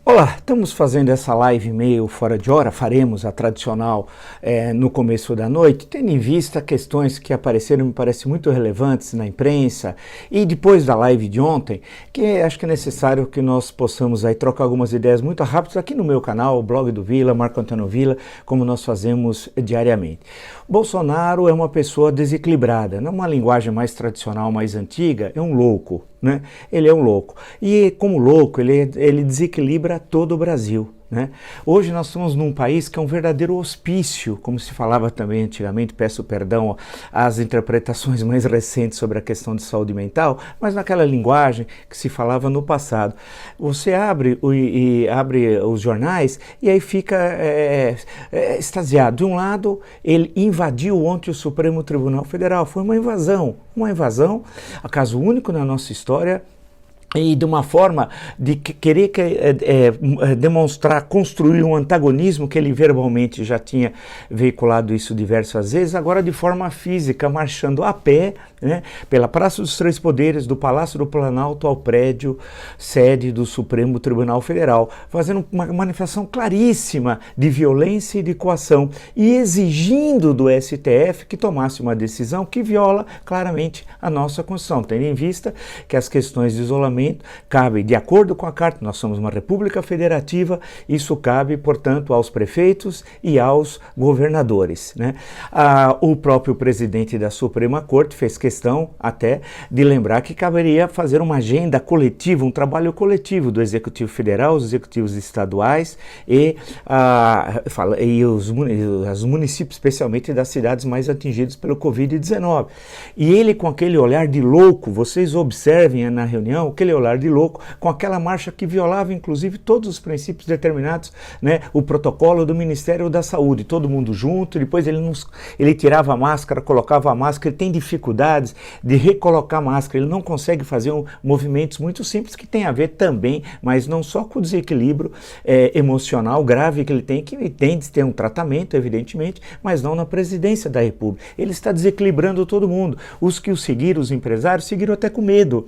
Olá, estamos fazendo essa live meio fora de hora, faremos a tradicional no começo da noite, tendo em vista questões que apareceram, me parecem muito relevantes na imprensa e depois da live de ontem, que acho que é necessário que nós possamos aí trocar algumas ideias muito rápidas aqui no meu canal, o blog do Vila, Marco Antônio Vila, como nós fazemos diariamente. Bolsonaro é uma pessoa desequilibrada, numa linguagem mais tradicional, mais antiga, é um louco. Né? Ele é um louco. E como louco, ele desequilibra todo o Brasil. Né? Hoje nós estamos num país que é um verdadeiro hospício, como se falava também antigamente, peço perdão às interpretações mais recentes sobre a questão de saúde mental, mas naquela linguagem que se falava no passado. Você abre os jornais e aí fica extasiado. De um lado, ele invadiu ontem o Supremo Tribunal Federal, foi uma invasão, caso único na nossa história, e de uma forma de querer demonstrar, construir um antagonismo que ele verbalmente já tinha veiculado isso diversas vezes, agora de forma física, marchando a pé, né, pela Praça dos Três Poderes, do Palácio do Planalto ao prédio sede do Supremo Tribunal Federal, fazendo uma manifestação claríssima de violência e de coação e exigindo do STF que tomasse uma decisão que viola claramente a nossa Constituição, tendo em vista que as questões de isolamento cabe, de acordo com a Carta, nós somos uma república federativa, isso cabe, portanto, aos prefeitos e aos governadores. Né? O próprio presidente da Suprema Corte fez questão até de lembrar que caberia fazer uma agenda coletiva, um trabalho coletivo do Executivo Federal, os executivos estaduais e os municípios, especialmente das cidades mais atingidas pelo Covid-19. E ele com aquele olhar de louco, vocês observem na reunião, aquele olhar de louco, com aquela marcha que violava inclusive todos os princípios determinados, né, o protocolo do Ministério da Saúde, todo mundo junto, depois ele tirava a máscara, colocava a máscara, ele tem dificuldades de recolocar a máscara, ele não consegue fazer movimentos muito simples que tem a ver também, mas não só com o desequilíbrio emocional grave que ele tem de ter um tratamento, evidentemente, mas não na presidência da República. Ele está desequilibrando todo mundo. Os que o seguiram, os empresários, seguiram até com medo.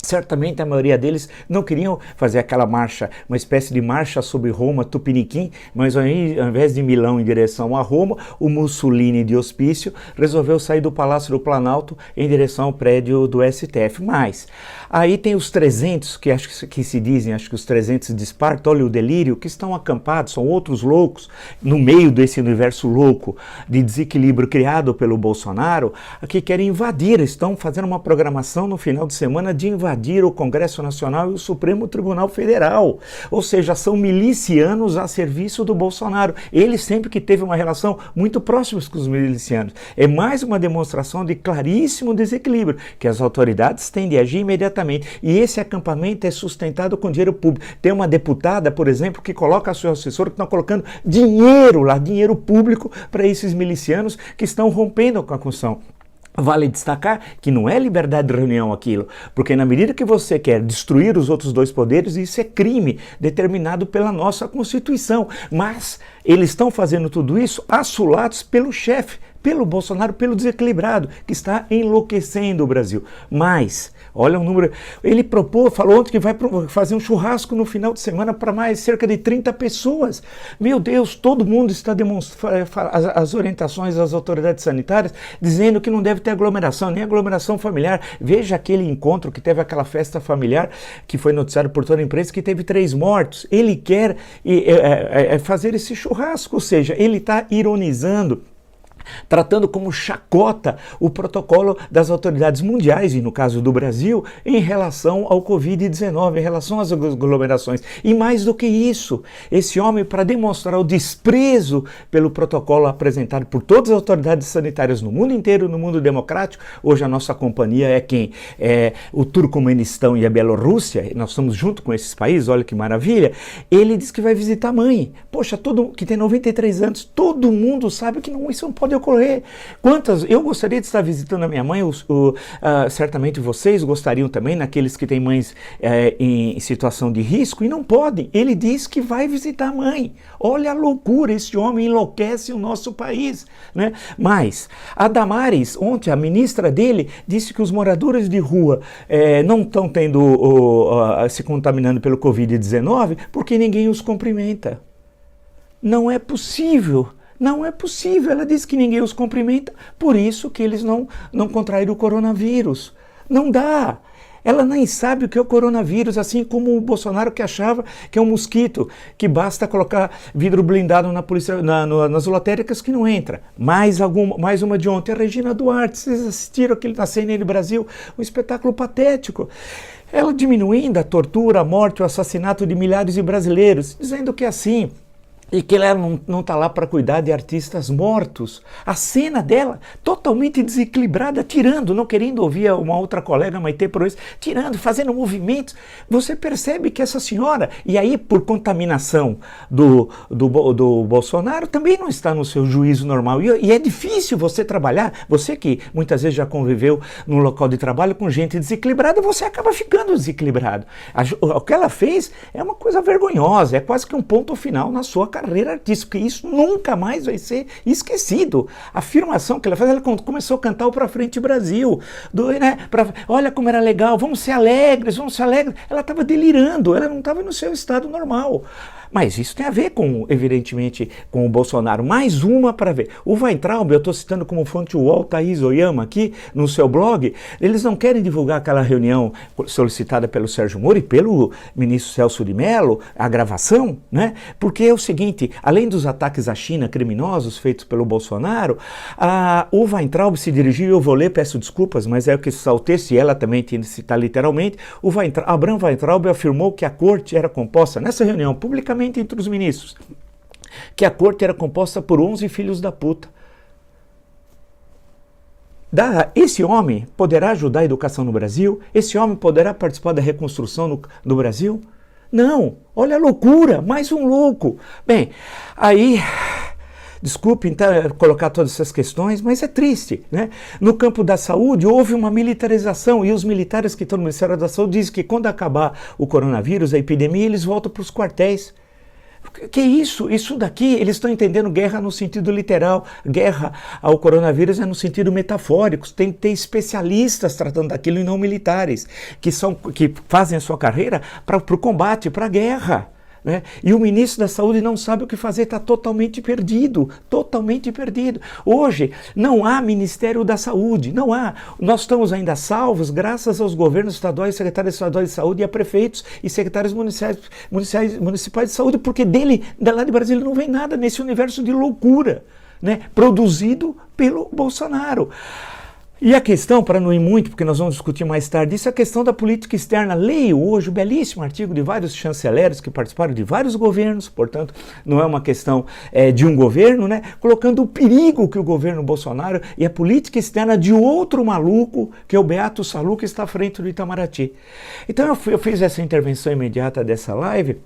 Certamente a maioria deles não queriam fazer aquela marcha, uma espécie de marcha sobre Roma, Tupiniquim, mas ao invés de Milão em direção a Roma, o Mussolini de Hospício resolveu sair do Palácio do Planalto em direção ao prédio do STF. Mas aí tem os 300, que se dizem, acho que os 300 de Esparta, olha o delírio, que estão acampados, são outros loucos, no meio desse universo louco de desequilíbrio criado pelo Bolsonaro, que querem invadir, estão fazendo uma programação no final de semana de invadir o Congresso Nacional e o Supremo Tribunal Federal, ou seja, são milicianos a serviço do Bolsonaro. Ele sempre que teve uma relação muito próxima com os milicianos. É mais uma demonstração de claríssimo desequilíbrio, que as autoridades têm de agir imediatamente, e esse acampamento é sustentado com dinheiro público. Tem uma deputada, por exemplo, que coloca seu assessor, que estão colocando dinheiro público para esses milicianos que estão rompendo com a Constituição. Vale destacar que não é liberdade de reunião aquilo, porque na medida que você quer destruir os outros dois poderes, isso é crime determinado pela nossa Constituição. Mas eles estão fazendo tudo isso assolados pelo chefe, pelo Bolsonaro, pelo desequilibrado, que está enlouquecendo o Brasil. Mas, olha o número, ele falou ontem que vai fazer um churrasco no final de semana para mais cerca de 30 pessoas. Meu Deus, todo mundo está demonstrando as orientações das autoridades sanitárias, dizendo que não deve ter aglomeração, nem aglomeração familiar. Veja aquele encontro que teve aquela festa familiar, que foi noticiado por toda a imprensa, que teve 3 mortos. Ele quer fazer esse churrasco, ou seja, ele está ironizando, tratando como chacota o protocolo das autoridades mundiais, e no caso do Brasil, em relação ao Covid-19, em relação às aglomerações. E mais do que isso, esse homem, para demonstrar o desprezo pelo protocolo apresentado por todas as autoridades sanitárias no mundo inteiro, no mundo democrático, hoje a nossa companhia é quem? É o Turcomenistão e a Bielorrússia, nós estamos junto com esses países, olha que maravilha. Ele diz que vai visitar a mãe. Poxa, que tem 93 anos, todo mundo sabe que isso não pode ocorrer. Eu gostaria de estar visitando a minha mãe, certamente vocês gostariam também, naqueles que têm mães em situação de risco, e não podem. Ele diz que vai visitar a mãe. Olha a loucura, esse homem enlouquece o nosso país, né? Mas a Damares, ontem, a ministra dele, disse que os moradores de rua não estão se contaminando pelo Covid-19 porque ninguém os cumprimenta. Não é possível. Não é possível. Ela disse que ninguém os cumprimenta, por isso que eles não contraíram o coronavírus. Não dá. Ela nem sabe o que é o coronavírus, assim como o Bolsonaro, que achava que é um mosquito, que basta colocar vidro blindado nas lotéricas que não entra. Mais uma de ontem, a Regina Duarte. Vocês assistiram aquele na CNN Brasil, um espetáculo patético. Ela diminuindo a tortura, a morte, o assassinato de milhares de brasileiros, dizendo que é assim, e que ela não está lá para cuidar de artistas mortos. A cena dela totalmente desequilibrada, tirando, não querendo ouvir uma outra colega, Maite Proença, tirando, fazendo movimentos. Você percebe que essa senhora, e aí por contaminação do Bolsonaro, também não está no seu juízo normal. E é difícil você trabalhar, você que muitas vezes já conviveu num local de trabalho com gente desequilibrada, você acaba ficando desequilibrado. O que ela fez é uma coisa vergonhosa, é quase que um ponto final na sua carreira artística, e isso nunca mais vai ser esquecido. A afirmação que ela fez, ela começou a cantar o Pra Frente Brasil, olha como era legal, vamos ser alegres. Ela estava delirando, ela não estava no seu estado normal. Mas isso tem a ver evidentemente, com o Bolsonaro. Mais uma para ver. O Weintraub, eu estou citando como fonte o UOL, Thaís Oyama, aqui no seu blog, eles não querem divulgar aquela reunião solicitada pelo Sérgio Moro e pelo ministro Celso de Mello, a gravação, né? Porque é o seguinte, além dos ataques à China criminosos feitos pelo Bolsonaro, o Weintraub se dirigiu, eu vou ler, peço desculpas, mas é o que está o texto, e ela também tinha que citar literalmente, Abraham Weintraub afirmou que a corte era composta, nessa reunião, publicamente entre os ministros, que a corte era composta por 11 filhos da puta. Esse homem poderá ajudar a educação no Brasil? Esse homem poderá participar da reconstrução no Brasil? Não, olha a loucura, mais um louco. Bem, aí, desculpe então colocar todas essas questões, mas é triste, né? No campo da saúde houve uma militarização, e os militares que estão no Ministério da Saúde dizem que quando acabar o coronavírus, a epidemia, eles voltam para os quartéis. Que isso? Isso daqui, eles estão entendendo guerra no sentido literal, guerra ao coronavírus é no sentido metafórico, tem que ter especialistas tratando daquilo e não militares, que fazem a sua carreira para o combate, para a guerra. Né? E o ministro da Saúde não sabe o que fazer, está totalmente perdido, totalmente perdido. Hoje não há Ministério da Saúde, não há. Nós estamos ainda salvos graças aos governos estaduais, secretários estaduais de saúde, e a prefeitos e secretários municipais de saúde, porque lá de Brasília não vem nada nesse universo de loucura, né? Produzido pelo Bolsonaro. E a questão, para não ir muito, porque nós vamos discutir mais tarde, isso é a questão da política externa. Leio hoje o belíssimo artigo de vários chanceleres que participaram de vários governos, portanto, não é uma questão de um governo, né? Colocando o perigo que o governo Bolsonaro e a política externa de outro maluco, que é o Beato Salu, que está à frente do Itamaraty. Então eu fiz essa intervenção imediata dessa live,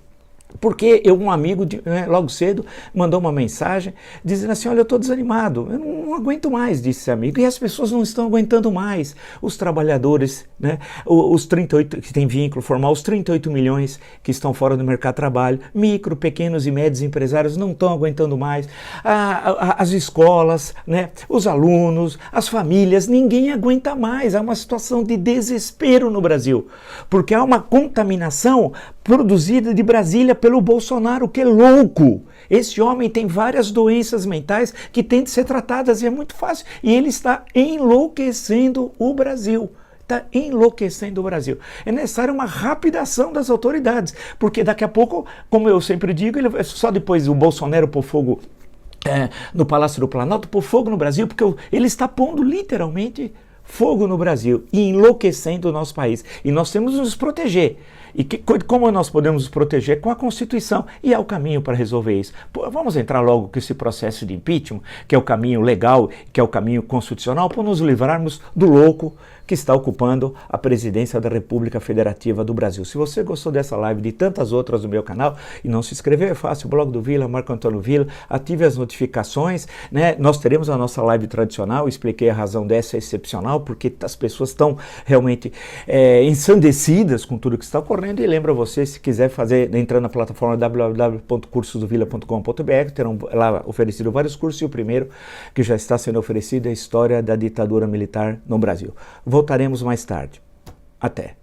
porque um amigo, logo cedo, mandou uma mensagem dizendo assim, olha, eu estou desanimado, eu não aguento mais, disse esse amigo, e as pessoas não estão aguentando mais. Os trabalhadores, né, os 38 que têm vínculo formal, os 38 milhões que estão fora do mercado de trabalho, micro, pequenos e médios empresários não estão aguentando mais, as escolas, né, os alunos, as famílias, ninguém aguenta mais. Há uma situação de desespero no Brasil, porque há uma contaminação produzida de Brasília pelo Bolsonaro, que é louco. Esse homem tem várias doenças mentais que têm de ser tratadas, e é muito fácil. E ele está enlouquecendo o Brasil. Está enlouquecendo o Brasil. É necessária uma rápida ação das autoridades, porque daqui a pouco, como eu sempre digo, só depois o Bolsonaro pôr fogo no Palácio do Planalto, pôr fogo no Brasil, porque ele está pondo literalmente fogo no Brasil e enlouquecendo o nosso país. E nós temos que nos proteger. E como nós podemos nos proteger? Com a Constituição. E há o caminho para resolver isso. Pô, vamos entrar logo com esse processo de impeachment, que é o caminho legal, que é o caminho constitucional, para nos livrarmos do louco que está ocupando a presidência da República Federativa do Brasil. Se você gostou dessa live e de tantas outras do meu canal e não se inscreveu, é fácil, blog do Vila, Marco Antônio Vila, ative as notificações, né? Nós teremos a nossa live tradicional, expliquei a razão dessa excepcional, porque as pessoas estão realmente ensandecidas com tudo que está ocorrendo, e lembra você, se quiser fazer, entrando na plataforma www.cursosdovila.com.br, terão lá oferecido vários cursos, e o primeiro que já está sendo oferecido é a História da Ditadura Militar no Brasil. Voltaremos mais tarde. Até.